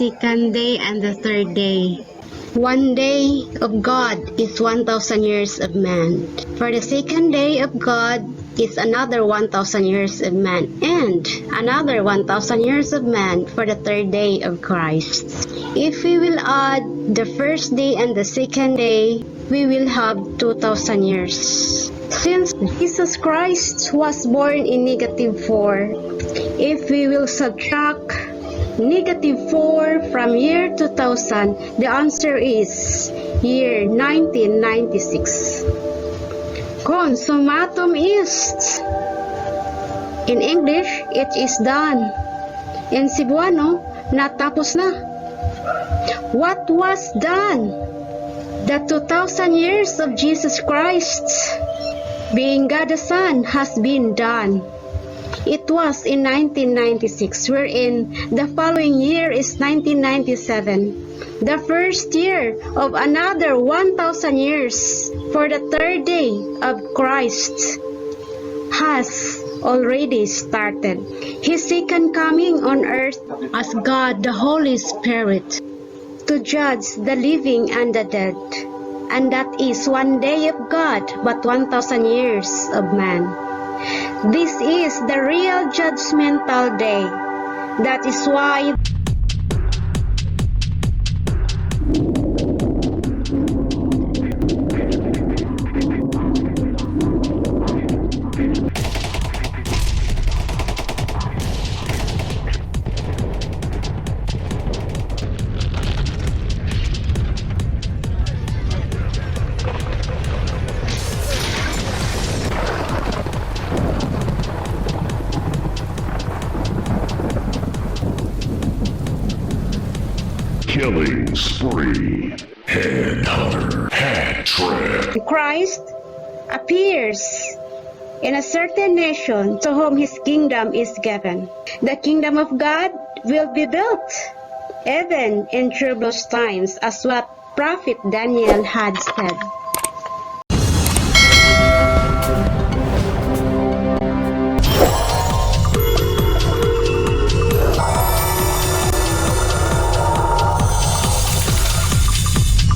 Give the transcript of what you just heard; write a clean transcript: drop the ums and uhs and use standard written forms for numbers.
second day and the third day. One day of God is 1,000 years of man. For the second day of God is another 1,000 years of man, and another 1,000 years of man for the third day of Christ. If we will add the first day and the second day, we will have 2,000 years. Since Jesus Christ was born in -4, if we will subtract -4 from year 2000, the answer is year 1996. Consummatum est. In English, it is done. In Cebuano, natapos na. What was done? The 2,000 years of Jesus Christ, being God the Son, has been done. It was in 1996, wherein the following year is 1997. The first year of another 1,000 years for the third day of Christ has already started. His second coming on earth as God the Holy Spirit to judge the living and the dead. And that is one day of God, but 1,000 years of man. This is the real judgmental day. That is why Killing spree. Headhunter. Hat trick. Christ appears in a certain nation to whom his kingdom is given. The kingdom of God will be built even in troublous times, as what Prophet Daniel had said.